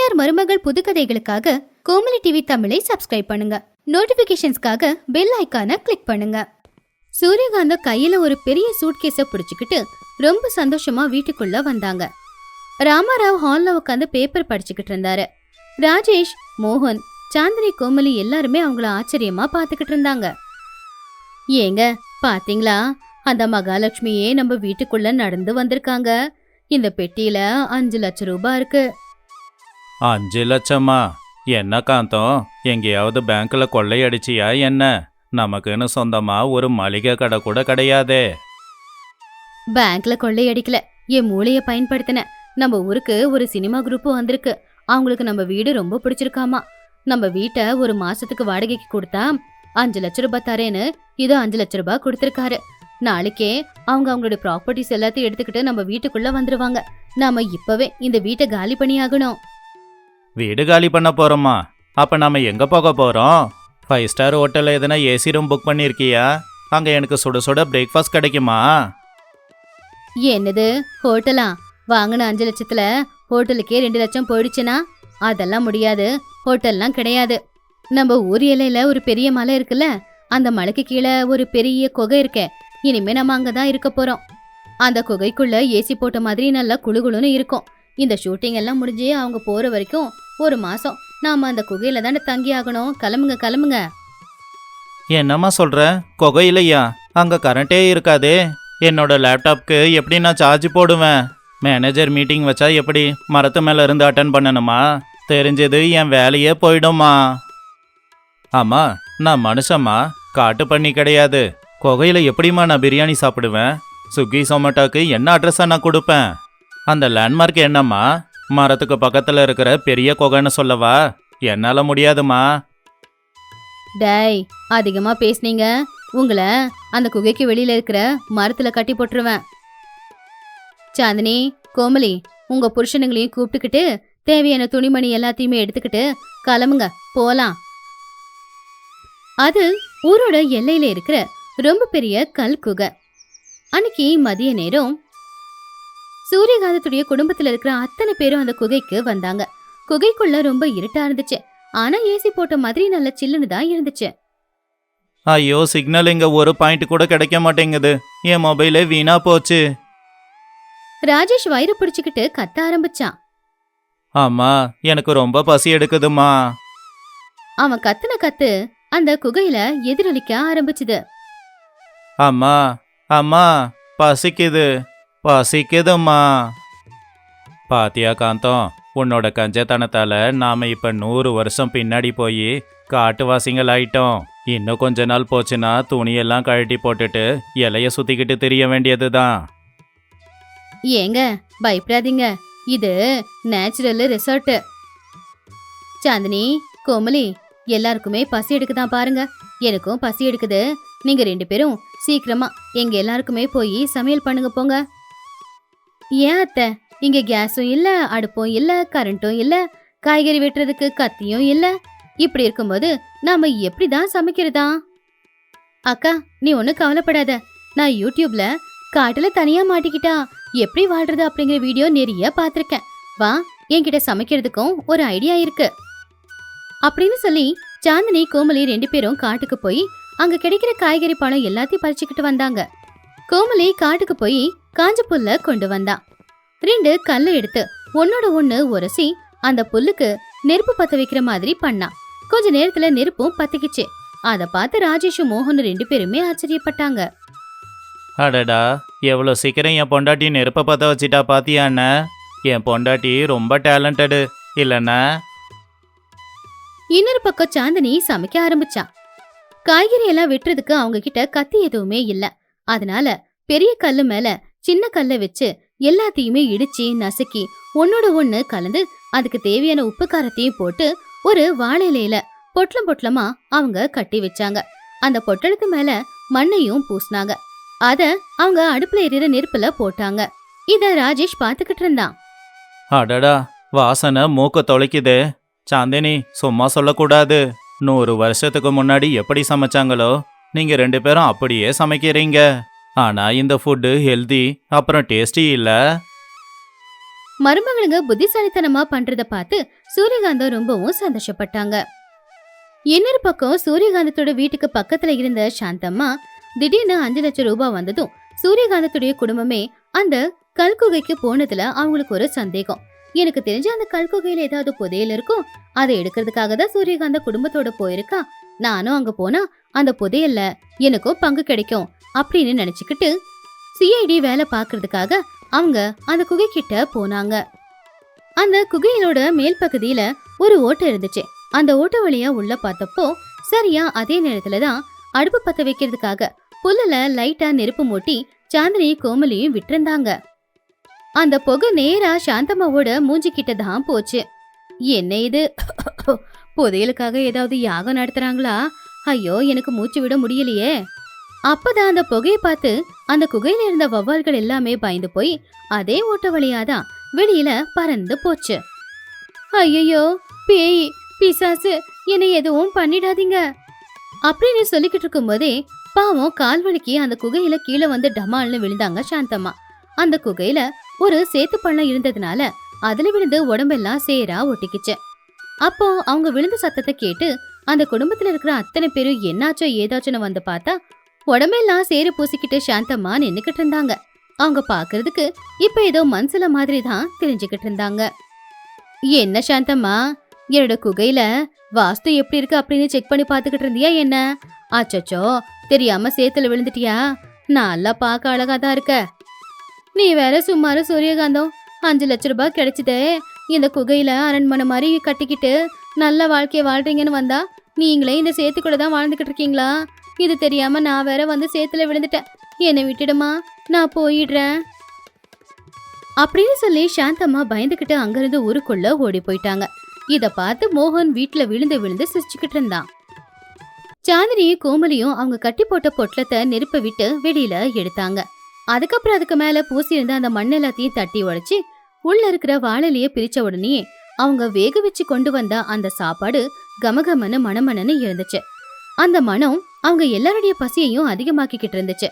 மாமியார் மருமகள் புதுக்கதைகளுக்காக கோமலி டிவி தமிழை சப்ஸ்கிரைப் பண்ணுங்க. நோட்டிபிகேஷன்ஸ்க்காக பெல் ஐக்கானை கிளிக் பண்ணுங்க. சூரியகாந்தம் கையில ஒரு பெரிய சூட்கேஸ பிடிச்சுக்கிட்டு ரொம்ப சந்தோஷமா வீட்டுக்குள்ள வந்தாங்க. ராமாராவ் ஹால்ல உட்காந்து பேப்பர் படிச்சுக்கிட்டு இருந்தாரு. ராஜேஷ், மோகன், சாந்தினி, கோமலி எல்லாருமே அவங்கள ஆச்சரியமா பாத்துக்கிட்டு இருந்தாங்க. ஏங்க பாத்தீங்களா, அந்த மகாலட்சுமியே நம்ம வீட்டுக்குள்ள நடந்து வந்திருக்காங்க. இந்த பெட்டியில 5 லட்சம் ரூபாய் இருக்கு. 5 லட்சமா? என்ன காந்தம், எங்கேயாவது பேங்க்ல கொள்ளையடிச்சியா என்ன? நமக்குன்னு சொந்தமா ஒரு மளிகை கடை கூட கிடையாதே. பேங்க்ல கொள்ளையடிக்கல, என் மூளைய பயன்படுத்தின. நம்ம ஊருக்கு ஒரு சினிமா குரூப் வந்திருக்கு. அவங்களுக்கு நம்ம வீடு ரொம்ப பிடிச்சிருக்காமா. நம்ம வீட்டை ஒரு மாசத்துக்கு வாடகைக்கு கொடுத்தா 5 லட்சம் ரூபாய் தரேன்னு இதோ 5 லட்சம் ரூபாய் கொடுத்திருக்காரு. நாளைக்கே அவங்க அவங்களுடைய ப்ராப்பர்ட்டிஸ் எல்லாத்தையும் எடுத்துக்கிட்டு நம்ம வீட்டுக்குள்ள வந்துருவாங்க. நாம இப்பவே இந்த வீட்டை காலி பண்ணி ஆகணும். வீடு காலி பண்ண போறோமா? அப்ப நாம எங்க போக போறோம்? 5 ஸ்டார் ஹோட்டல்ல எதனா ஏசி ரூம் புக் பண்ணிருக்கியா? அங்க எனக்கு சுட சுட பிரேக்ஃபாஸ்ட் கிடைக்குமா? என்னது ஹோட்டலா? வாங்கின 5 லட்சத்துல ஹோட்டலுக்கே 2 லட்சம் போயிடுச்சுன்னா அதெல்லாம் முடியாது. ஹோட்டல்லாம் கிடையாது. நம்ம ஊர் எல்லையில ஒரு பெரிய மலை இருக்குல்ல, அந்த மலைக்கு கீழே ஒரு பெரிய குகை இருக்கே. இனிமே நம்ம அங்கதான் இருக்க போறோம். அந்த குகைக்குள்ள ஏசி போட்ட மாதிரி நல்லா குளுகுளுன்னு இருக்கும். இந்த ஷூட்டிங் எல்லாம் முடிஞ்சு அவங்க போற வரைக்கும் ஒரு மாசம் நாம அந்த குகையில தானே தங்கி ஆகணும். கிளம்புங்க கிளம்புங்க. என்னம்மா சொல்ற? குகையிலையா? அங்க கரண்டே இருக்காதே. என்னோட லேப்டாப்க்கு எப்படி நான் சார்ஜ் போடுவேன்? மேனேஜர் மீட்டிங் வச்சா எப்படி மரத்து மேல இருந்து அட்டன் பண்ணணுமா? தெரிஞ்சது என் வேலையே போயிடுமா? ஆமா, நான் மனுஷம்மா, காட்டு பண்ணி கிடையாது. குகையில எப்படிம்மா நான் பிரியாணி சாப்பிடுவேன்? ஸ்விக்கி சொமேட்டோக்கு என்ன அட்ரஸா நான் கொடுப்பேன்? அந்த லேண்ட்மார்க் என்னம்மா? மரத்துக்கு பக்கத்துல இருக்கிற பெரிய குகைன்னு சொல்லவா? என்னால முடியாதுமா. டேய், அதிகமா பேசுனீங்க, உங்களை அந்த குகைக்கு வெளியில இருக்கிற மரத்துல கட்டி போட்டுருவேன். சாந்தினி, கோமலி, உங்க புருஷனுங்களையும் கூப்பிட்டுக்கிட்டு தேவையான துணிமணி எல்லாத்தையுமே எடுத்துக்கிட்டு கிளம்புங்க, போலாம். அது ஊரோட எல்லையில இருக்கிற ரொம்ப பெரிய கல் குகை. அன்னைக்கு மதிய நேரம் சூரியகாந்தத்துடைய குடும்பத்துல இருக்கிற அத்தனை பேரும் அந்த குகைக்கு வந்தாங்க. குகைக்குள்ள ரொம்ப இருட்டா இருந்துச்சு. ஆனா ஏசி போட்ட மாதிரி நல்ல சில்லுன்னு தான் இருந்துச்சு. ஐயோ, சிக்னல் இங்க ஒரு பாயிண்ட் கூட கிடைக்க மாட்டேங்குது. என் மொபைலே வீணா போச்சு. ராஜேஷ் வயிறு பிடிச்சுக்கிட்டு கத்த ஆரம்பிச்சான். ஆமா, எனக்கு ரொம்ப பசி எடுக்குதுமா. அவன் கத்துன கத்து அந்த குகையில எதிரொலிக்க ஆரம்பிச்சுது. அம்மா அம்மா, பசிக்குது பசிக்குதும்மா. பாத்தியா காந்தம், உன்னோட கஞ்சத்தனத்தால நாம இப்ப 100 வருஷம் பின்னாடி போய் காட்டுவாசிகள் ஆயிட்டோம். இன்னும் கொஞ்ச நாள் போச்சுன்னா துணியெல்லாம் கழட்டி போட்டுட்டு இலைய சுத்திக்கிட்டு தெரிய வேண்டியதுதான். ஏங்க பயப்படாதீங்க, இது நேச்சுரல் ரிசார்ட். சாந்தினி, கோமலி, எல்லாருக்குமே பசி எடுக்குதான் பாருங்க. எனக்கும் பசி எடுக்குது. நீங்க 2 பேரும் சீக்கிரமா எங்க எல்லாருக்குமே போய் சமையல் பண்ணுங்க போங்க. ஏன் அத்தை, இங்க கேஸும் இல்ல, அடுப்பும் இல்ல, கரண்ட்டும் இல்ல, காய்கறி வெட்டுறதுக்கு கத்தியும் இல்ல. இப்படி இருக்கும்போது நாம எப்படிதான் சமைக்கிறதா? அக்கா, நீ ஒன்னும் கவலைப்படாத. நான் யூடியூப்ல காட்டுல தனியா மாட்டிக்கிட்டா எப்படி வாழ்றது அப்படிங்கிற வீடியோ நிறைய பாத்திருக்கேன். வா, என்கிட்ட சமைக்கிறதுக்கும் ஒரு ஐடியா இருக்கு அப்படின்னு சொல்லி சாந்தினி, கோமலி 2 பேரும் காட்டுக்கு போய் அங்க கிடைக்கிற காய்கறி பழம் எல்லாத்தையும் பறிச்சுக்கிட்டு வந்தாங்க. கோமலி காட்டுக்கு போய் காஞ்ச புல்ல கொண்டு வந்தா. 2 கல்லை எடுத்து ஒன்னோட ஒண்ணு உரசி அந்த புல்லுக்கு நெருப்பு பத்த வைக்கிற மாதிரி பண்ணா. கொஞ்ச நேரத்துல நெருப்பும் பத்திக்கிச்சு. அத பார்த்து ராஜேஷும் மோகன் 2 பேருமே ஆச்சரியப்பட்டாங்க. அடடா, எவ்வளோ சீக்கிரம் என் பொண்டாட்டி நெருப்ப பத்த வச்சிட்டா பாத்தியாண்ண? என் பொண்டாட்டி ரொம்ப டேலண்டடு இல்லைண்ணா? இன்னொரு பக்கம் சாந்தினி சமைக்க ஆரம்பிச்சா. காய்கறி எல்லாம் வெட்டுறதுக்கு அவங்க கிட்ட கத்தி எதுவுமே இல்ல. அதனால பெரிய கல்லு மேல சின்ன கல்லை வச்சு எல்லாத்தையுமே இடிச்சு நசுக்கி ஒன்னோட ஒண்ணு கலந்து அதுக்கு தேவையான உப்பு காரத்தையும் போட்டு ஒரு வாழை இலையில பொட்டலம் பொட்டலமா அவங்க கட்டி வச்சாங்க. அந்த பொட்டலத்து மேல மண்ணையும் பூசினாங்க. அத அவங்க அடுப்புல எரியிற நெருப்புல போட்டாங்க. இத ராஜேஷ் பாத்துக்கிட்டு இருந்தான். அடடா, வாசனை மூக்க தொலைக்குதே. சாந்தினி, சும்மா சொல்லக்கூடாது. 100 வருஷத்துக்கு முன்னாடி எப்படி சமைச்சாங்களோ நீங்க 2 பேரும் அப்படியே சமைக்கிறீங்க. ஆனா இந்த ஃபுட்டு ஹெல்தி அப்புறம் டேஸ்டி இல்ல. மருமகளுங்க புத்திசாலித்தனமா பண்றத பார்த்து சூரியகாந்தம் ரொம்பவும் சந்தோஷப்பட்டாங்க. இன்னொரு பக்கம் சூரியகாந்தத்தோட வீட்டுக்கு பக்கத்துல இருந்த சாந்தம்மா திடீர்னு 5 லட்சம் ரூபாய் வந்ததும் சூரியகாந்தத்துடைய குடும்பமே அந்த கல்குகைக்கு போனதுல அவங்களுக்கு ஒரு சந்தேகம். எனக்கு தெரிஞ்ச அந்த கல்குகையில ஏதாவது புதையல் இருக்கும், அதை எடுக்கிறதுக்காக தான் சூரியகாந்த குடும்பத்தோட போயிருக்கா. நானும் அங்க போனா அந்த புதையல்ல எனக்கும் பங்கு கிடைக்கும் அப்படின்னு நினைச்சுக்கிட்டு சிஐடி வேலை பாக்குறதுக்காக அவங்க அந்த குகை கிட்ட போனாங்க. அந்த குகையிலோட மேல் பகுதியில ஒரு ஓட்டை இருந்துச்சு. அந்த ஓட்டை வழியா உள்ள பார்த்தப்போ சரியா அதே நேரத்துலதான் அடுப்பு பத்த வைக்கிறதுக்காக புல்லுல லைட்டா நெருப்பு மூட்டி சாந்தினி கோமலியும் விட்டிருந்தாங்க. அந்த புகை நேரா சாந்தம்மாவோட மூஞ்சி கிட்ட தான் போச்சு. என்ன இது? புதையலுக்காக ஏதாவது யாகம் நடத்துறாங்களா? ஐயோ, எனக்கு மூச்சு விட முடியலையே. அப்பதான் அந்த புகையை பார்த்து அந்த குகையில இருந்த வவ்வால்கள் எல்லாமே பயந்து போய் அதே ஓட்ட வழியாதான் வெளியில பறந்து போச்சு. ஐயோ, பேய் பிசாசு, என்னை எதுவும் பண்ணிடாதீங்க அப்படின்னு சொல்லிக்கிட்டு இருக்கும் போதே பாவம் கால் வலிக்கு அந்த குகையில கீழே வந்து டமால்னு விழுந்தாங்க சாந்தம்மா. அந்த குகையில ஒரு சேத்து பள்ளம் இருந்ததுனால அதுல விழுந்து உடம்பெல்லாம் சேரா ஒட்டிக்குச்சு. அப்போ அவங்க விழுந்த சத்தத்தை கேட்டு அந்த குடும்பத்துல இருக்கிற அத்தனை பேரும் என்னாச்சோ ஏதாச்சுன்னு வந்து பார்த்தா உடம்பெல்லாம் சேரு பூசிக்கிட்டு சாந்தம்மா நின்னுக்கிட்டு இருந்தாங்க. அவங்க பாக்குறதுக்கு இப்ப ஏதோ மனசுல மாதிரி தான் தெரிஞ்சுக்கிட்டு இருந்தாங்க. என்ன சாந்தம்மா, என்னோட குகையில வாஸ்து எப்படி இருக்கு அப்படின்னு செக் பண்ணி பாத்துக்கிட்டு இருந்தியா என்ன? அச்சச்சோ, தெரியாம சேத்துல விழுந்துட்டியா? நல்லா பார்க்க அழகாதான் இருக்க. நீ வேற சும்மாரு சூரியகாந்தம், 5 லட்சம் ரூபாய் கிடைச்சதே இந்த குகையில அரண்மனை மாதிரி கட்டிக்கிட்டு நல்ல வாழ்க்கைய வாழ்றீங்கன்னு வந்தா நீங்களே இந்த சேத்துக்குள்ள தான் வாழ்ந்துகிட்டு இருக்கீங்களா? இது தெரியாம நான் வேற வந்து சேத்துல விழுந்துட்டேன். என்னை விட்டுடுமா, நான் போயிடுறேன் அப்படின்னு சொல்லி சாந்தம்மா பயந்துகிட்டு அங்கிருந்து ஊருக்குள்ள ஓடி போயிட்டாங்க. இத பார்த்து மோகன் வீட்டுல விழுந்து விழுந்து சிரிச்சுக்கிட்டு இருந்தான். சாந்தினியும் கோமலியும் அவங்க கட்டி போட்ட பொட்டலத்தை நெருப்ப விட்டு வெளியில எடுத்தாங்க. அதுக்கப்புறம் அதுக்கு மேல பூசி இருந்த அந்த மண் எல்லாத்தையும் தட்டி உடைச்சு உள்ள இருக்கிற வாழலைய பிரிச்ச உடனே அவங்க வேக வச்சு கொண்டு வந்த அந்த சாப்பாடு கமகமன்னு மணமணன்னு இருந்துச்சு. அந்த மனம் அவங்க எல்லாருடைய பசியையும் அதிகமாக்கிக்கிட்டு இருந்துச்சு.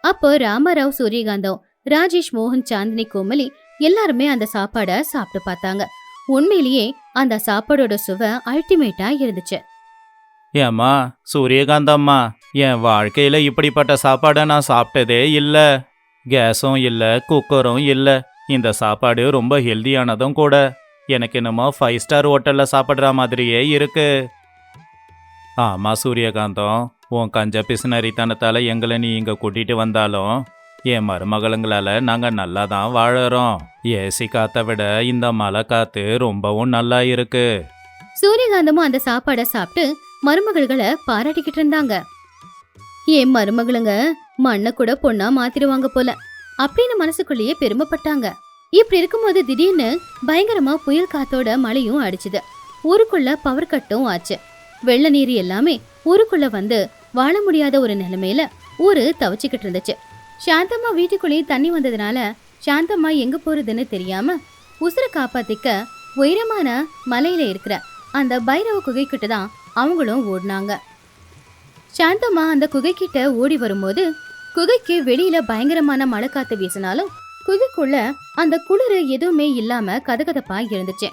அப்போ ராமராவ், சூரியகாந்தம், ராஜேஷ், மோகன், சாந்தினி, கோமலி எல்லாருமே அந்த சாப்பாட சாப்பிட்டு பார்த்தாங்க. உண்மையிலேயே அந்த சாப்பாடோட சுவை அல்டிமேட்டா இருந்துச்சு. ஏம்மா சூரியகாந்தம்மா, என் வாழ்க்கையில இப்படிப்பட்ட சாப்பாடை நான் சாப்பிட்டதே இல்லை. கேஸும் இல்லை, குக்கரும் இல்லை. இந்த சாப்பாடு ரொம்ப ஹெல்தியானதும் கூட. எனக்கு என்னமோ 5 ஸ்டார் ஹோட்டலில் சாப்பிட்ற மாதிரியே இருக்கு. ஆமா சூரியகாந்தம், உன் கஞ்ச பிசுனரித்தனத்தால் எங்களை நீ இங்கே கூட்டிகிட்டு வந்தாலும் என் மருமகளுங்களால் நாங்கள் நல்லா தான் வாழறோம். ஏசி காற்றை விட இந்த மழை காற்று ரொம்பவும் நல்லா இருக்கு. சூரியகாந்தமும் அந்த சாப்பாடை சாப்பிட்டு மருமகள்களை பாராட்டிக்கிட்டு இருந்தாங்க. என் மருமகளுங்க மண்ணை கூட பொண்ணா மாத்திடுவாங்க போல அப்படின்னு மனசுக்குள்ளேயே பெருமைப்பட்டாங்க. இப்படி இருக்கும்போது திடீர்னு பயங்கரமா புயல் காத்தோட மழையும் அடிச்சுது. ஊருக்குள்ள பவர் கட்டும் ஆச்சு. வெள்ள நீர் எல்லாமே ஊருக்குள்ள வந்து வாழ முடியாத ஒரு நிலைமையில ஊரு தவிச்சுக்கிட்டு இருந்துச்சு. சாந்தம்மா வீட்டுக்குள்ளேயே தண்ணி வந்ததுனால சாந்தம்மா எங்க போறதுன்னு தெரியாம உசுர காப்பாத்திக்க உயரமான மலையில இருக்கிற அந்த பைரவ குகை கிட்ட தான் அவங்களும் ஓடினாங்க. சாந்தம்மா அந்த குகை கிட்ட ஓடி வரும்போது குகைக்கு வெளியில பயங்கரமான மழை காத்து வீசினாலும் குகைக்குள்ள அந்த குளிர் எதுவுமே இல்லாம கதகதப்பா இருந்துச்சு.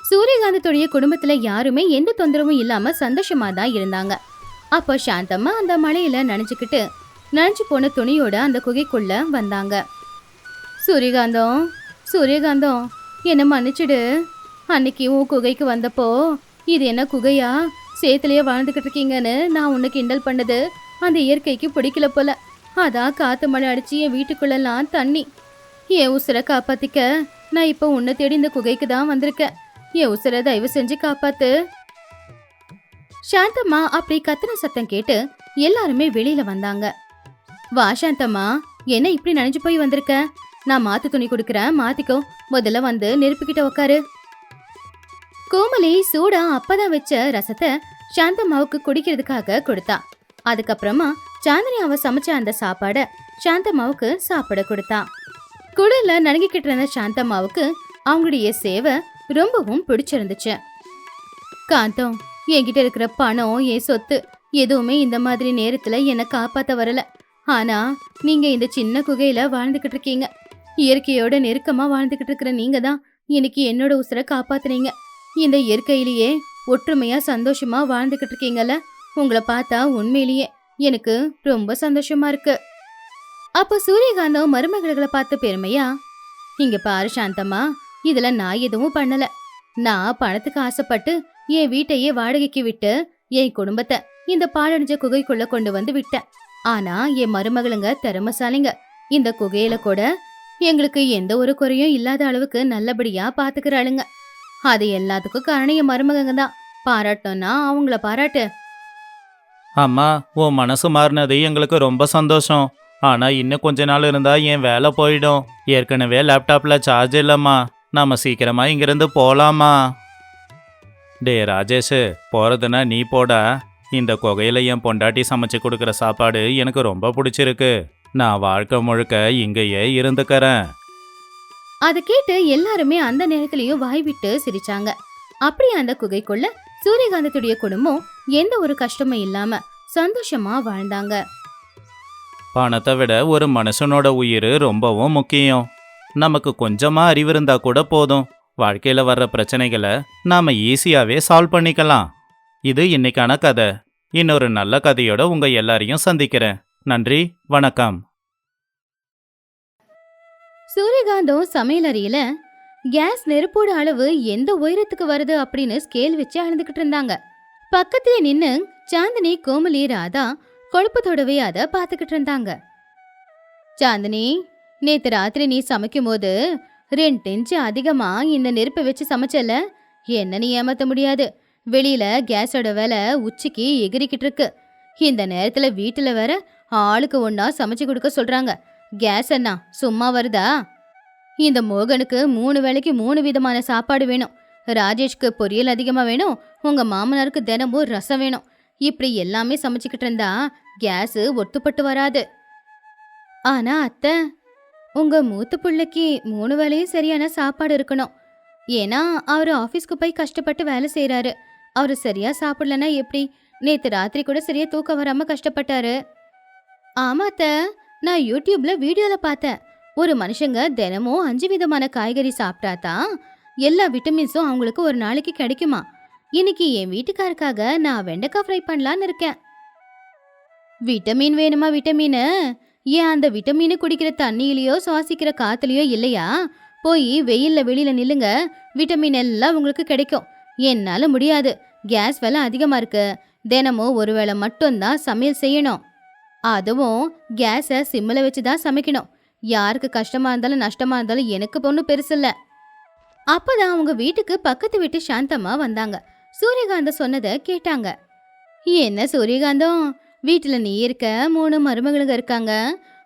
சூரியகாந்தத்துடைய குடும்பத்துல யாருமே எந்த தொந்தரவும் இல்லாம சந்தோஷமா தான் இருந்தாங்க. அப்போ சாந்தம்மா அந்த மழையில நனைஞ்சு போன துணியோட அந்த குகைக்குள்ள வந்தாங்க. சூரியகாந்தம், சூரியகாந்தம், என்ன மன்னிச்சுடு. அன்னைக்கு உன் குகைக்கு வந்தப்போ இது என்ன குகையா, சேத்துலயே வாழ்ந்துகிட்டு இருக்கீங்கன்னு நான் உன்னை கிண்டல் பண்ணது அந்த இயற்கைக்கு பிடிக்கல போல. அதான் காத்து மழை அடிச்சு என் வீட்டுக்குள்ளெல்லாம் தண்ணி. என் உசுரை காப்பாத்திக்க நான் இப்போ உன்னை தேடி இந்த குகைக்கு தான் வந்திருக்கேன். என் உசுரை தயவு செஞ்சு காப்பாத்து. சாந்தம்மா அப்படி கத்துன சத்தம் கேட்டு எல்லாருமே வெளியில வந்தாங்க. வா சாந்தம்மா, என்ன இப்படி நனைஞ்சு போய் வந்திருக்க? நான் மாத்து துணி கொடுக்கறேன், மாத்திக்கோ. முதல்ல வந்து நெருப்புக்கிட்ட உக்காரு. கோமலி சூடா அப்பதான் வச்ச ரசத்தை சாந்தம்மாவுக்கு குடிக்கிறதுக்காக கொடுத்தா. அதுக்கப்புறமா சாந்தினி அவ சமைச்ச அந்த சாப்பாட சாந்தம்மாவுக்கு சாப்பிட கொடுத்தா. குளிர்ல நடுங்கிக்கிட்டு இருந்த சாந்தம்மாவுக்கு அவங்களுடைய சேவை ரொம்பவும் பிடிச்சிருந்துச்சு. காந்தம், என்கிட்ட இருக்கிற பணம், என் சொத்து எதுவுமே இந்த மாதிரி நேரத்துல என்னை காப்பாத்த வரல. ஆனா நீங்க இந்த சின்ன குகையில வாழ்ந்துகிட்டு இருக்கீங்க. இயற்கையோட நெருக்கமா வாழ்ந்துகிட்டு இருக்கிற நீங்க தான் இன்னைக்கு என்னோட உசுரை காப்பாத்துனீங்க. இந்த இயற்கையிலேயே ஒற்றுமையா சந்தோஷமா வாழ்ந்துகிட்டு இருக்கீங்கல்ல, உங்களை பார்த்தா உண்மையிலேயே எனக்கு ரொம்ப சந்தோஷமா இருக்கு. அப்ப சூரியகாந்தம் மருமகளை பார்த்து பெருமையா, இங்க பாரு சாந்தம்மா, இதுல நான் எதுவும் பண்ணல. நான் பணத்துக்கு ஆசைப்பட்டு என் வீட்டையே வாடகைக்கு விட்டு என் குடும்பத்தை இந்த பாழடைஞ்ச குகைக்குள்ள கொண்டு வந்து விட்டேன். ஆனா என் மருமகளுங்க திறமசாலிங்க. இந்த குகையில கூட எங்களுக்கு எந்த ஒரு குறையும் இல்லாத அளவுக்கு நல்லபடியா பாத்துக்கிறாளுங்க. அது எல்லாத்துக்கும் காரணம் என் மருமகங்க தான். பாராட்டணும்னா அவங்கள பாராட்டு. அம்மா, உன் மனசு மாறினது எங்களுக்கு ரொம்ப சந்தோஷம். ஆனா இன்னும் கொஞ்ச நாள் இருந்தா என் வேலை போயிடும். ஏற்கனவே லேப்டாப்ல சார்ஜ் இல்லம்மா. நாம சீக்கிரமா இங்கிருந்து போலாமா? டே ராஜேஷ், போறதுன்னா நீ போடா. இந்த குகையில என் பொண்டாட்டி சமைச்சு கொடுக்குற சாப்பாடு எனக்கு ரொம்ப பிடிச்சிருக்கு. நான் வாழ்க்கை முழுக்க இங்கேயே இருந்துக்கறேன். அதை கேட்டு எல்லாருமே அந்த நேரத்திலயும் வாய் விட்டு சிரிச்சாங்க. அப்படியே அந்த குகைக்குள்ள சூரியகாந்தத்துடைய குடும்பம் எந்த ஒரு கஷ்டமும் இல்லாம சந்தோஷமா வாழ்ந்தாங்க. பணத்தை விட ஒரு மனுஷனோட உயிர் ரொம்பவும் முக்கியம். நமக்கு கொஞ்சமா அறிவு இருந்தா கூட போதும். வாழ்க்கையில வர்ற பிரச்சனைகளை நாம ஈஸியாவே சால்வ் பண்ணிக்கலாம். இது இன்னைக்கான கதை. இன்னொரு நல்ல கதையோட உங்க எல்லாரையும் சந்திக்கிறேன். நன்றி, வணக்கம். சூரியகாந்தம் சமையல் அறையில கேஸ் நெருப்போட அளவு எந்த உயரத்துக்கு வருது அப்படின்னு ஸ்கேல் வச்சு அளந்துகிட்டு இருந்தாங்க. பக்கத்துல நின்னு சாந்தினி, கோமலி, ராதா குழப்பத்தோடவே அதை பாத்துக்கிட்டு இருந்தாங்க. சாந்தினி, நேத்து ராத்திரி நீ சமைக்கும் போது 2 இன்ச்சு அதிகமா இந்த நெருப்பை வச்சு சமைச்சல, என்ன நீ ஏமாத்த முடியாது. வெளியில கேஸோட விலை உச்சிக்கு எகிரிக்கிட்டு இருக்கு. இந்த நேரத்துல வீட்டுல வேற ஆளுக்கு ஒன்னா சமைச்சு கொடுக்க சொல்றாங்க. கேஸ் என்ன சும்மா வருதா? இந்த மோகனுக்கு 3 வேளைக்கு 3 விதமான சாப்பாடு வேணும். ராஜேஷ்க்கு பொரியல் அதிகமா வேணும். உங்க மாமனாருக்கு தினமும் ரசம் வேணும். இப்படி எல்லாமே சமைச்சுக்கிட்டு இருந்தா கேஸ் ஒத்துப்பட்டு வராது. ஆனா அத்தை, உங்க மூத்த பிள்ளைக்கு 3 வேளையும் சரியான சாப்பாடு இருக்கணும். ஏன்னா அவரு ஆபீஸ்க்கு போய் கஷ்டப்பட்டு வேலை செய்யறாரு. அவரு சரியா சாப்பிடலன்னா எப்படி? நேத்து ராத்திரி கூட சரியா தூக்கம் வராம கஷ்டப்பட்டாரு. ஆமா அத்தை, நான் யூடியூப்ல வீடியோல பார்த்தேன். ஒரு மனுஷங்க தினமும் 5 விதமான காய்கறி சாப்பிட்டாதான் எல்லா விட்டமின்ஸும் அவங்களுக்கு ஒரு நாளைக்கு கிடைக்குமா. இன்னைக்கு என் வீட்டுக்காருக்காக நான் வெண்டைக்காய் ஃப்ரை பண்ணலான்னு இருக்கேன். விட்டமின் வேணுமா? விட்டமின் ஏன் அந்த விட்டமின் குடிக்கிற தண்ணியிலயோ சுவாசிக்கிற காத்துலயோ இல்லையா? போய் வெயில்ல வெளியில நில்லுங்க, விட்டமின் எல்லாம் உங்களுக்கு கிடைக்கும். என்னால முடியாது, கேஸ் விலை அதிகமா இருக்கு. தினமும் ஒரு வேளை மட்டும்தான் சமையல் செய்யணும். அதுவும் கேஸை சிம்மில் வச்சு தான் சமைக்கணும். யாருக்கு கஷ்டமா இருந்தாலும் நஷ்டமா இருந்தாலும் எனக்கு பொண்ணு பெருசில்ல. அப்பதான் அவங்க வீட்டுக்கு பக்கத்து வீட்டு சாந்தம்மா வந்தாங்க. சூரியகாந்தம் சொன்னதை கேட்டாங்க. என்ன சூரியகாந்தம், வீட்டுல நீ இருக்க, 3 மருமகளுங்க இருக்காங்க.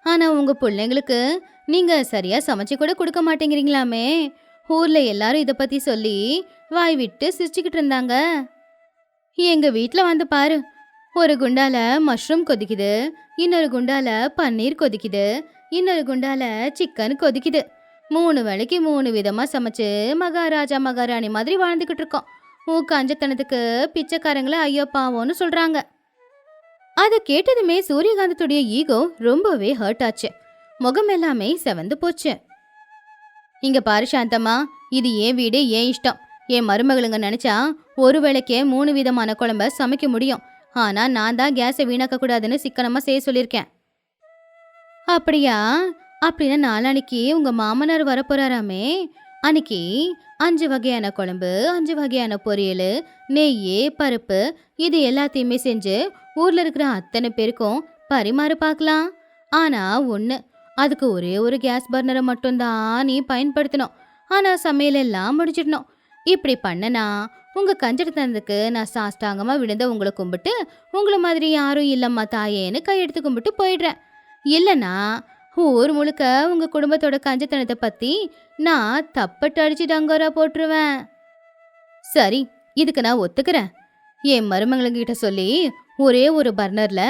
ஆனா உங்க பிள்ளைங்களுக்கு நீங்க சரியா சமைச்சு கூட கொடுக்க மாட்டேங்கிறீங்களாமே. ஊர்ல எல்லாரும் இத பத்தி சொல்லி வாய் விட்டு சிரிச்சுக்கிட்டு இருந்தாங்க. எங்க வீட்டுல வந்து பாரு, ஒரு குண்டால மஷ்ரூம் கொதிக்குது, இன்னொரு குண்டால பன்னீர் கொதிக்குது, இன்னொரு குண்டால சிக்கன் கொதிக்குது. 3 வேளைக்கு 3 விதமா சமைச்சு மகாராஜா மகாராணி மாதிரி வாழ்ந்துகிட்டு இருக்கோம். கஞ்சத்தனத்துக்கு பிச்சைக்காரங்களை ஐயோ பாவோன்னு சொல்றாங்க. அதை கேட்டதுமே சூரியகாந்தத்துடைய ஈகோ ரொம்பவே ஹர்ட் ஆச்சு. முகம் எல்லாமே செவந்து போச்சு. இங்க பாரு சாந்தம்மா, இது என் வீடு, என் இஷ்டம். என் மருமகளுங்க நினைச்சா ஒரு வேளைக்கே 3 விதமான குழம்ப சமைக்க முடியும். ஆனா நான் தான் கேஸை வீணாக்க கூடாதுன்னு சிக்கனமா செய்ய சொல்லியிருக்கேன். அப்படியா? அப்படின்னா நாளானிக்கு உங்க மாமனார் வரப்போறாராமே. அன்னைக்கு 5 வகையான குழம்பு, 5 வகையான பொரியல், நெய், பருப்பு, இது எல்லாத்தையுமே செஞ்சு ஊர்ல இருக்கிற அத்தனை பேருக்கும் பரிமாறு பார்க்கலாம். ஆனா ஒண்ணு, அதுக்கு ஒரே ஒரு கேஸ் பர்னரை மட்டும்தான் நீ பயன்படுத்தணும். ஆனா சமையல் எல்லாம் முடிச்சிடணும். இப்படி பண்ணனா உங்க கஞ்சடத்தனத்துக்கு நான் சாஷ்டாங்கமா விழுந்த உங்களை கும்பிட்டு உங்களை மாதிரி யாரும் இல்லம்மா தாயேன்னு கையெடுத்து கும்பிட்டு போயிடுறேன். இல்லைன்னா ஊர் முழுக்க உங்க குடும்பத்தோட கஞ்சத்தனத்தை பத்தி நான் தப்பட்டு அடிச்சு டங்கோரா போட்டுருவேன். சரி, இதுக்கு நான் ஒத்துக்கிறேன். என் மருமகளுங்கிட்ட சொல்லி ஒரே ஒரு பர்னர்ல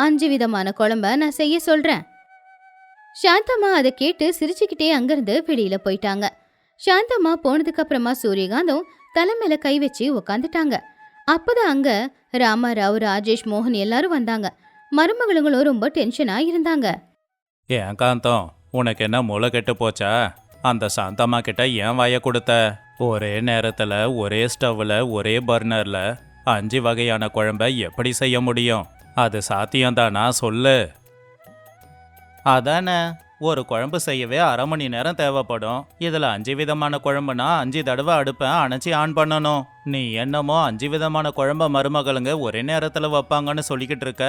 5 விதமான குழம்ப நான் செய்ய சொல்றேன். சாந்தம்மா அதை கேட்டு சிரிச்சுக்கிட்டே அங்கிருந்து வெளியில போயிட்டாங்க. சாந்தம்மா போனதுக்கு அப்புறமா சூரியகாந்தம் தலைமையில கை வச்சு உக்காந்துட்டாங்க. அப்பதான் அங்க ராமாராவ், ராஜேஷ், மோகன் எல்லாரும் வந்தாங்க. மருமகளுங்களும் ரொம்ப டென்ஷனா இருந்தாங்க. ஏன் காந்தம், உனக்கு என்ன மூளை கெட்டு போச்சா? அந்த சாந்தம்மா கிட்ட ஏன் வாய கொடுத்த? ஒரே நேரத்தில் ஒரே ஸ்டவ்வில் ஒரே பர்னரில் 5 வகையான குழம்ப எப்படி செய்ய முடியும்? அது சாத்தியம்தானா சொல்லு. அதானே, ஒரு குழம்பு செய்யவே 1/2 மணி நேரம் தேவைப்படும். இதில் 5 விதமான குழம்புனா 5 தடவை அடுப்பை அணைச்சி ஆன் பண்ணணும். நீ என்னமோ 5 விதமான குழம்ப மருமகளுங்க ஒரே நேரத்தில் வைப்பாங்கன்னு சொல்லிக்கிட்டு இருக்க.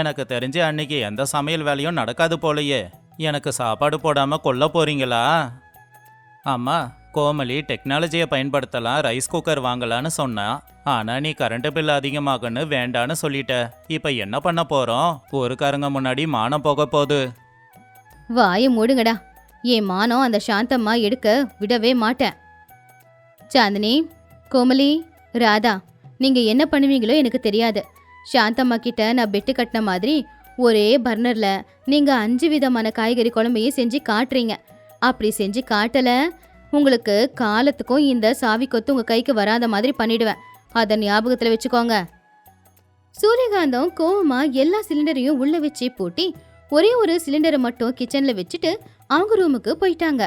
எனக்கு தெரிஞ்சு அன்னைக்கு எந்த சமையல் வேலையும் நடக்காது போலையே. எனக்கு சாப்பாடு போடாமல் கொல்ல போறீங்களா? அம்மா, கோமலி டெக்னாலஜியை பயன்படுத்தலாம், ரைஸ் குக்கர் வாங்கலான்னு சொன்னா. ஆனால் நீ கரண்ட் பில் அதிகமாகுன்னு வேண்டான்னு சொல்லிட்ட. இப்போ என்ன பண்ண போகிறோம்? ஊருக்காரங்க முன்னாடி மானம் போக போகுது. வாயை மூடுங்கடா. என் மானம் அந்த சாந்தம்மா எடுக்க விடவே மாட்டேன். சாந்தினி, கோமலி, ராதா, நீங்க என்ன பண்ணுவீங்களோ எனக்கு தெரியாது. சாந்தம்மா கிட்ட நான் பெட்டு கட்டின மாதிரி ஒரே பர்னர்ல நீங்க 5 விதமான காய்கறி குழம்பையும் செஞ்சு காட்டுறீங்க. அப்படி செஞ்சு காட்டல, உங்களுக்கு காலத்துக்கும் இந்த சாவி கொத்து உங்க கைக்கு வராத மாதிரி பண்ணிடுவேன். அதை ஞாபகத்துல வச்சுக்கோங்க. சூரியகாந்தம் கோவமா எல்லா சிலிண்டரையும் உள்ள வச்சு பூட்டி ஒரே ஒரு சிலிண்டரை மட்டும் கிச்சன்ல வச்சுட்டு அவங்க ரூமுக்கு போயிட்டாங்க.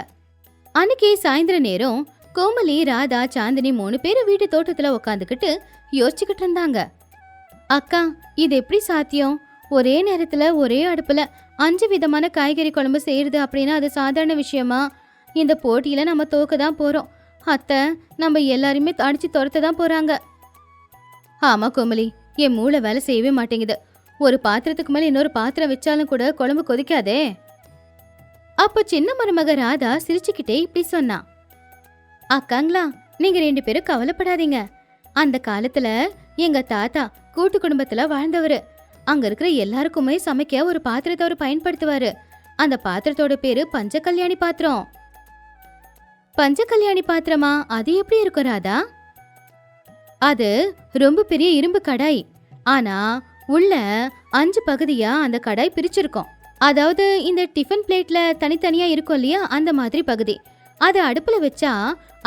அன்னைக்கு சாயந்தர நேரம் கோமலி, ராதா, சாந்தினி 3 பேரும் வீட்டு தோட்டத்துல உக்காந்துக்கிட்டு யோசிச்சுக்கிட்டு இருந்தாங்க. அக்கா, இது எப்படி சாத்தியம்? ஒரே நேரத்துல ஒரே அடுப்புல 5 விதமான காய்கறி குழம்பு செய்யறது அப்படின்னா அது சாதாரண விஷயமா? இந்த போட்டியில நம்ம தோக்க தான் போறோம். அத்தை நம்ம எல்லாருமே அடிச்சு துரத்த தான் போறாங்க. ஆமா கோமலி, என் மூளை வேலை செய்யவே மாட்டேங்குது. ஒரு பாத்திரத்துக்கு மேல இன்னொரு பாத்திரம் வச்சாலும் கூட குழம்பு கொதிக்காதே. அப்ப சின்ன மருமக ராதா சிரிச்சுக்கிட்டே இப்படி சொன்னா. அக்காங்களா, நீங்க 2 பேரும் கவலைப்படாதீங்க. அந்த காலத்துல எங்க தாத்தா கூட்டு குடும்பத்துல வாழ்ந்தவரு. அங்க இருக்கிற எல்லாருக்குமே சமைக்க ஒரு பாத்திரத்தை அவர் பயன்படுத்துவாரு. அந்த பாத்திரத்தோட பேரு பஞ்சகல்யாணி பாத்திரம். பஞ்சகல்யாணி பாத்திரமா? அது எப்படி இருக்கும் ராதா? அது ரொம்ப பெரிய இரும்பு கடாய். ஆனா உள்ள 5 பகுதியா அந்த கடாய் பிரிச்சிருக்கும். அதாவது இந்த டிஃபன் பிளேட்ல தனித்தனியா இருக்கும் இல்லையா, அந்த மாதிரி பகுதி. அதை அடுப்புல வச்சா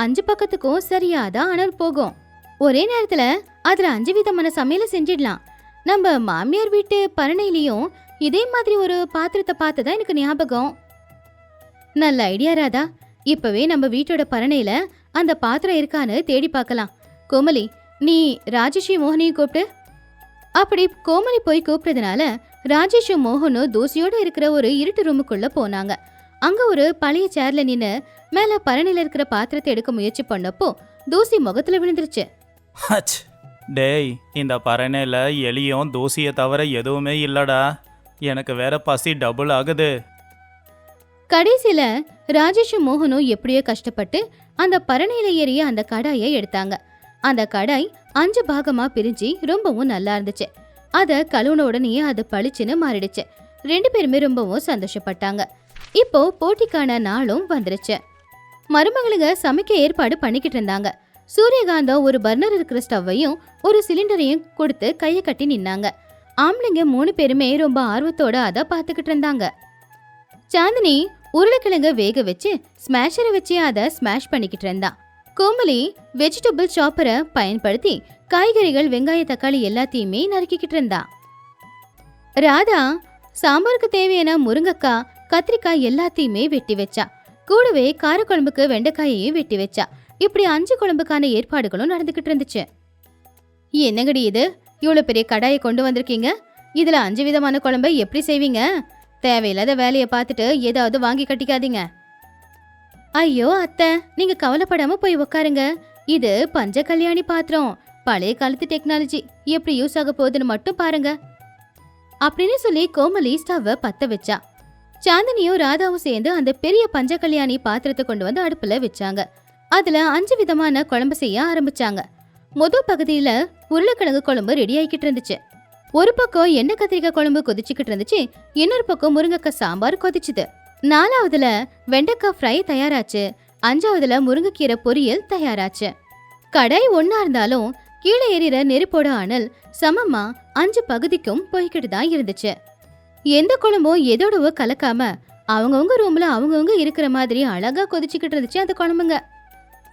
5 பக்கத்துக்கும் சரியாதான் அனல் போகும். ஒரே நேரத்துல அதுல 5 விதமான சமையலை செஞ்சிடலாம். நம்ம மாமியார் வீட்டு பரணையிலையும் இதே மாதிரி ஒரு பாத்திரத்தை பார்த்ததா எனக்கு ஞாபகம். நல்ல ஐடியா ராதா. இப்பவே நம்ம வீட்டோட பரணையில அந்த பாத்திரம் இருக்கான்னு தேடி பார்க்கலாம். கோமலி, நீ ராஜேஷும் மோகனையும் கூப்பிட்டு. அப்படி கோமலி போய் கூப்பிட்டதுனால ராஜேஷும் மோகனும் தூசியோட இருக்கிற ஒரு இருட்டு ரூமுக்குள்ள போனாங்க. அங்க ஒரு பழைய சேர்ல நின்னு மேல பரணையில இருக்கிற பாத்திரத்தை எடுக்க முயற்சி பண்ணப்போ தூசி முகத்துல விழுந்துருச்சு. டேய், இந்த பரணையில எலியும் தூசியை தவிர எதுவுமே இல்லடா. எனக்கு வேற பசி டபுள் ஆகுது. கடைசியில ராஜேஷும் மோகனும் எப்படியோ கஷ்டப்பட்டு அந்த பரணையில ஏறிய அந்த கடாயை எடுத்தாங்க. அந்த கடாய் 5 பாகமா பிரிஞ்சு ரொம்பவும் நல்லா இருந்துச்சு. அத கழுவுன உடனே அது பளிச்சுன்னு மாறிடுச்சு. 2 பேருமே ரொம்பவும் சந்தோஷப்பட்டாங்க. இப்போ போட்டிக்கான நாளும் வந்துருச்சு. மருமகளுங்க சமைக்க ஏற்பாடு பண்ணிக்கிட்டு இருந்தாங்க. சூரியகாந்தம் ஒரு பர்னர் இருக்கிற ஸ்டவ்வையும் ஒரு சிலிண்டரையும் கொடுத்து கையை கட்டி நின்னாங்க. ஆம்பளைங்க 3 பேருமே ரொம்ப ஆர்வத்தோட அதை பார்த்துக்கிட்டு இருந்தாங்க. சாந்தினி உருளைக்கிழங்க வேக வச்சு ஸ்மாஷரை வச்சு அதை ஸ்மாஷ் பண்ணிக்கிட்டு இருந்தா. கோமலி வெஜிடபிள் சாப்பரை பயன்படுத்தி காய்கறிகள், வெங்காய, தக்காளி எல்லாத்தையுமே நறுக்கிக்கிட்டு இருந்தா. ராதா சாம்பாருக்கு தேவையான முருங்கைக்காய், கத்திரிக்காய் எல்லாத்தையுமே வெட்டி வச்சா. கூடவே காரக்குழம்புக்கு வெண்டைக்காயையும் வெட்டி வச்சா. இப்படி 5 குழம்புக்கான ஏற்பாடுகளும் நடந்துகிட்டு இருந்துச்சு. என்னங்கடி இது, இவ்வளவு பெரிய கடாயை கொண்டு வந்திருக்கீங்க. இதுல 5 விதமான குழம்பை எப்படி செய்வீங்க? தேவையில்லாத வேலையை பார்த்துட்டு ஏதாவது வாங்கி கட்டிக்காதீங்க. ஐயோ அத்தை, நீங்க கவலைப்படாம போய் உக்காருங்க. இது பஞ்ச கல்யாணி பாத்திரம். பழைய காலத்து டெக்னாலஜி எப்படி யூஸ் ஆக போகுதுன்னு மட்டும் பாருங்க அப்படின்னு சொல்லி கோமலி ஸ்டவ்வை பத்த வச்சா. சாந்தினியும் ராதாவும் சேர்ந்து அந்த பெரிய பஞ்ச கல்யாணி பாத்திரத்தை கொண்டு வந்து அடுப்புல வச்சாங்க. அதுல 5 விதமான குழம்பு செய்ய ஆரம்பிச்சாங்க. முதல் பகுதியில உருளைக்கிழங்கு குழம்பு ரெடி ஆகிக்கிட்டு இருந்துச்சு. ஒரு பக்கம் எண்ணெய் கத்திரிக்காய் குழம்பு கொதிச்சுக்கிட்டு இருந்துச்சு. இன்னொரு பக்கம் முருங்கைக்காய் சாம்பார் கொதிச்சுது. 4வதுல வெண்டைக்காய் ஃப்ரை தயாராச்சு. 5வதுல முருங்கைக்கீரை பொரியல் தயாராச்சு. கடாய் ஒன்னா இருந்தாலும் கீழே எறிகிற நெருப்போட அனல் சமமா 5 பகுதிக்கும் போய்கிட்டு தான் இருந்துச்சு. எந்த குழம்பும் எதோடவோ கலக்காம அவங்கவுங்க ரூம்ல அவங்கவுங்க இருக்கிற மாதிரி அழகா கொதிச்சுக்கிட்டு இருந்துச்சு அந்த குழம்புங்க.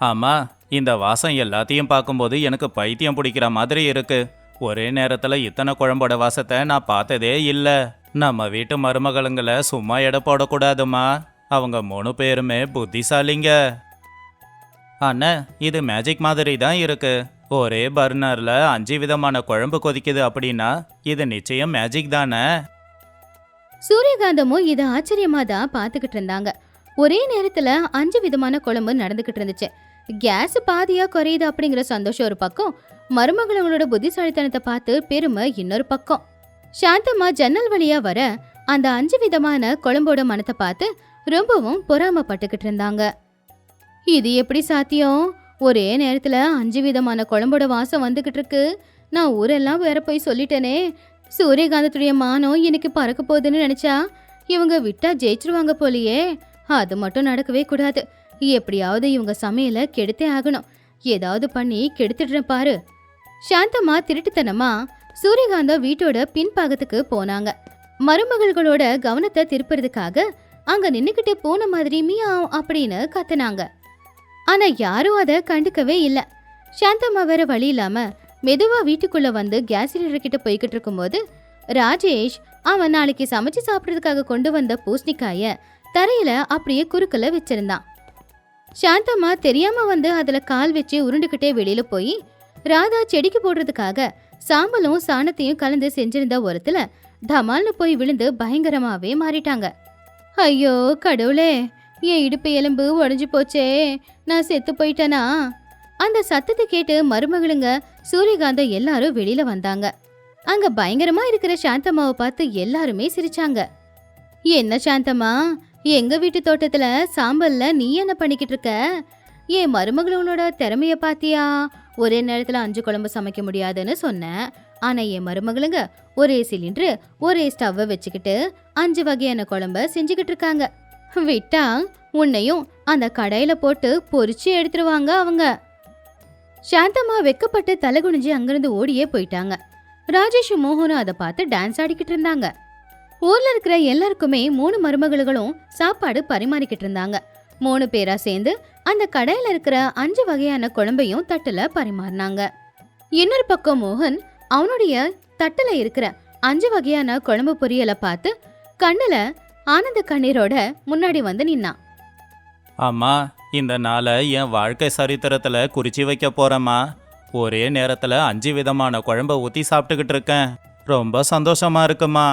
ஆமா, இந்த வாசம் எல்லாத்தையும் பார்க்கும்போது எனக்கு பைத்தியம் பிடிக்கிற மாதிரி இருக்கு. ஒரே நேரத்துல இத்தனை குழம்போட வாசத்தை நான் பார்த்ததே இல்லை. நம்ம வீட்டு மருமகளுங்களை சும்மா எடை போடக்கூடாதுமா. அவங்க 3 பேருமே புத்திசாலிங்க. அண்ணே, இது மேஜிக் மாதிரி தான் இருக்கு. ஒரே பர்னர்ல 5 விதமான குழம்பு கொதிக்குது அப்படின்னா இது நிச்சயம் மேஜிக் தானே. சூரியகாந்தமும் இதை ஆச்சரியமா தான் பார்த்துக்கிட்டு இருந்தாங்க. ஒரே நேரத்துல 5 விதமான குழம்பு நடந்துகிட்டு இருந்துச்சு. கேஸ் பாதியா குறையுது அப்படிங்கிற சந்தோஷம் ஒரு பக்கம், மருமகளோட புத்திசாலித்தனத்தை பார்த்து பெருமை இன்னொரு பக்கம். சாந்தம்மா ஜன்னல் வழியா வர அந்த 5 விதமான குழம்போட மனத்தை பார்த்து ரொம்பவும் பொறாமப்பட்டுக்கிட்டு இருந்தாங்க. இது எப்படி சாத்தியம்? ஒரே நேரத்துல 5 விதமான குழம்போட வாசம் வந்துகிட்டு இருக்கு. நான் ஊரெல்லாம் வேற போய் சொல்லிட்டேனே. சூரியகாந்தத்துடைய மானம் எனக்கு பறக்க போகுதுன்னு நினைச்சா இவங்க விட்டா ஜெயிச்சிருவாங்க போலியே. அது மட்டும் நடக்கவே கூடாது. எப்படியாவது இவங்க சமையலை கெடுத்தே ஆகணும். ஏதாவது பண்ணி கெடுத்துடுறேன் பாரு. சாந்தம்மா திருட்டுத்தனமா சூரியகாந்தம் வீட்டோட பின்பாகத்துக்கு போனாங்க. மருமகள்களோட கவனத்தை திருப்புறதுக்காக அங்க நின்னுக்கிட்டு போன மாதிரி மியாவ் அப்படின்னு கத்துனாங்க. ஆனா யாரும் அதை கண்டுக்கவே இல்ல. சாந்தம்மா வேற வழி இல்லாம மெதுவா வீட்டுக்குள்ள வந்து கேஸ் சிலிண்டர் கிட்ட போய்கிட்டு இருக்கும்போது ராஜேஷ் அவன் நாளைக்கு சமைச்சு சாப்பிட்றதுக்காக கொண்டு வந்த பூசணிக்காய தரையில அப்படியே குறுக்கல வச்சிருந்தான். சாந்தம்மா தெரியாம வந்து அதுல கால் வச்சு உருண்டுகிட்டே வெளியில போய் ராதா செடிக்கு போடுறதுக்காக சாம்பலும் சாணத்தையும் கலந்து செஞ்சிருந்த ஒருத்துல டமால்னு போய் விழுந்து பயங்கரமாவே மாறிட்டாங்க. ஐயோ கடவுளே, என் இடுப்பு எலும்பு உடஞ்சு போச்சே, நான் செத்து போயிட்டேனா? அந்த சத்தத்தை கேட்டு மருமகளுங்க சூரியகாந்தம் எல்லாரும் வெளியில வந்தாங்க. அங்க பயங்கரமா இருக்கிற சாந்தம்மாவை பார்த்து எல்லாருமே சிரிச்சாங்க. என்ன சாந்தம்மா, எங்க வீட்டு தோட்டத்துல சாம்பல்ல நீ என்ன பண்ணிக்கிட்டு இருக்க? என் மருமகளோட திறமைய பாத்தியா? ஒரே நேரத்துல 5 குழம்பு சமைக்க முடியாதுன்னு சொன்னேன். ஆனா என் மருமகளுங்க ஒரே சிலிண்டர் ஒரே ஸ்டவ்வை வச்சுக்கிட்டு 5 வகையான குழம்ப செஞ்சுக்கிட்டு இருக்காங்க. விட்டா உன்னையும் அந்த கடையில போட்டு பொரிச்சு எடுத்துருவாங்க அவங்க. சாந்தம்மா வெக்கப்பட்டு தலைகுனிஞ்சு அங்கிருந்து ஓடியே போயிட்டாங்க. ராஜேஷும் மோகனும் அதை பார்த்து டான்ஸ் ஆடிக்கிட்டு இருந்தாங்க. ஊர்ல இருக்கிற எல்லாருக்குமே 3 மருமகளும் சாப்பாடு பரிமாறிக்கிட்டு இருந்தாங்க. 3 பேரா சேர்ந்து அந்த கடையில இருக்கிற 5 வகையான குழம்பையும் தட்டுல பரிமாறினாங்க. இன்னொரு பக்கம் மோகன் அவனுடைய தட்டுல இருக்கிற 5 வகையான குழம்பு பொரியலை பார்த்து கண்ணுல ஆனந்த கண்ணீரோட முன்னாடி வந்து நின்னான். அம்மா, இந்த நாளை என் வாழ்க்கை சரித்திரத்துல குறிச்சு வைக்க போறேம்மா. ஒரே நேரத்துல 5 விதமான குழம்ப ஊத்தி சாப்பிட்டுக்கிட்டு இருக்கேன். ரொம்ப சந்தோஷமா இருக்குமா.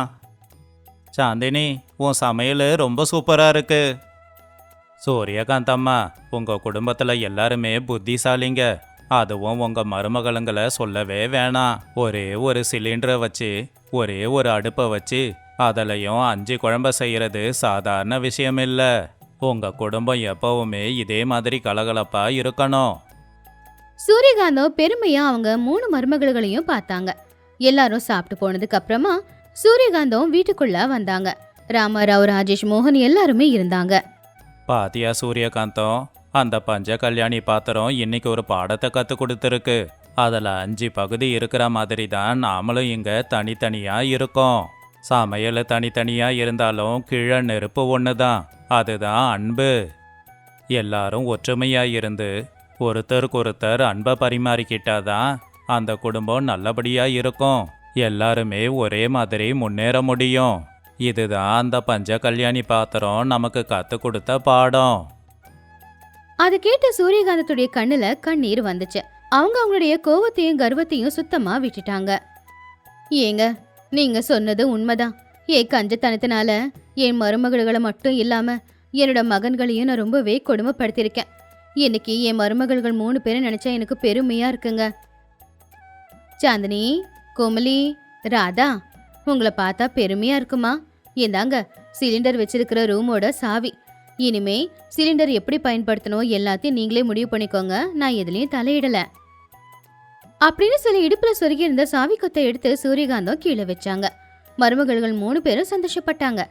சாந்தினி, உன் சமையல் ரொம்ப சூப்பரா இருக்கு. சூரியகாந்த் அம்மா, உங்க குடும்பத்துல எல்லாருமே புத்திசாலிங்க. அதுவும் உங்க மருமகளுங்களை சொல்லவே வேணாம். ஒரே ஒரு சிலிண்டரை வச்சு ஒரே ஒரு அடுப்பை வச்சு அதுலயும் 5 குழம்ப செய்யறது சாதாரண விஷயம் இல்ல. உங்க குடும்பம் எப்பவுமே இதே மாதிரி கலகலப்பா இருக்கணும். சூரியகாந்தம் பெருமையா அவங்க 3 மருமகள்களையும் பார்த்தாங்க. எல்லாரும் சாப்பிட்டு போனதுக்கு அப்புறமா சூரியகாந்தம் வீட்டுக்குள்ள வந்தாங்க. ராமராவ், ராஜேஷ், மோகன் எல்லாருமே இருந்தாங்க. பாத்தியா சூரியகாந்தம், அந்த பஞ்ச கல்யாணி பாத்திரம் இன்னைக்கு ஒரு பாடத்தை கத்து கொடுத்துருக்கு. அதுல 5 பகுதி இருக்கிற மாதிரி தான் நாமளும் இங்க தனித்தனியா இருக்கோம். சமையல் தனித்தனியா இருந்தாலும் கீழே நெருப்பு ஒண்ணுதான். அதுதான் அன்பு. எல்லாரும் ஒற்றுமையா இருந்து ஒருத்தருக்கொருத்தர் அன்பை பரிமாறிக்கிட்டாதான் அந்த குடும்பம் நல்லபடியா இருக்கும். எல்லாருமே ஒரே மாதிரி முன்னேற முடியும். இதுதான் அந்த பஞ்ச கல்யாணி பாத்திரம் நமக்கு கத்து கொடுத்த பாடம். அதை கேட்ட சூரியகாந்தத்துடைய கண்ணுல கண்ணீர் வந்துச்சு. அவங்க அவங்களுடைய கோவத்தையும் கர்வத்தையும் சுத்தமா விட்டுட்டாங்க. ஏங்க, நீங்க சொன்னது உண்மைதான். என் கஞ்சத்தனத்தினால என் மருமகள்களை மட்டும் இல்லாம என்னோட மகன்களையும் நான் ரொம்பவே கொடுமைப்படுத்திருக்கேன். இன்னைக்கு என் மருமகள்கள் 3 பேரை நினைச்சா எனக்கு பெருமையா இருக்குங்க. சாந்தினி, கோமலி, ராதா, உங்களை பார்த்தா பெருமையா இருக்குமா? இந்தாங்க சிலிண்டர் வச்சிருக்கிற ரூமோட சாவி. இனிமே சிலிண்டர் எப்படி பயன்படுத்தணும் எல்லாத்தையும் நீங்களே முடிவு பண்ணிக்கோங்க. நான் எதுலயும் தலையிடல அப்படின்னு சொல்லி இடுப்புல சொருகி இருந்த சாவி கொத்தை எடுத்து சூரியகாந்தம் கீழே வச்சாங்க. மருமகள்கள் 3 பேரும் சந்தோஷப்பட்டாங்க.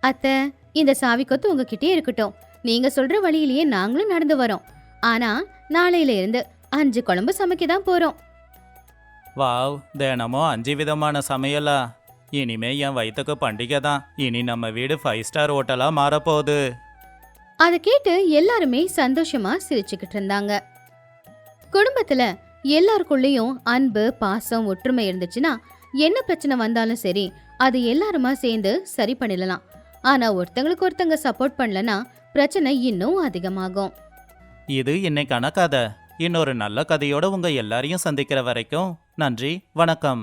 அத்தை, இந்த சாவி கொத்து உங்ககிட்டே இருக்கட்டும். நீங்க சொல்ற வழியிலேயே நாங்களும் நடந்து வரோம். ஆனா நாளையில இருந்து 5 குழம்பு சமைக்க தான் போறோம். வாவ், தினமும் 5 விதமான சமையலா? இனிமே என் வயிற்றுக்கு பண்டிகை தான். இனி நம்ம வீடு 5 ஸ்டார் ஹோட்டலா மாறப்போகுது. அதை கேட்டு எல்லாருமே சந்தோஷமா சிரிச்சுக்கிட்டு இருந்தாங்க. குடும்பத்துல எல்லாருக்குள்ளேயும் அன்பு, பாசம், ஒற்றுமை இருந்துச்சுன்னா என்ன பிரச்சனை வந்தாலும் சரி அது எல்லாருமா சேர்ந்து சரி பண்ணிடலாம். ஆனா ஒருத்தங்களுக்கு ஒருத்தங்க சப்போர்ட் பண்ணலனா பிரச்சனை இன்னும் அதிகமாகும். இது இன்னைக்கான கதை. இன்னொரு நல்ல கதையோட உங்க எல்லாரையும் சந்திக்கிற வரைக்கும் நன்றி, வணக்கம்.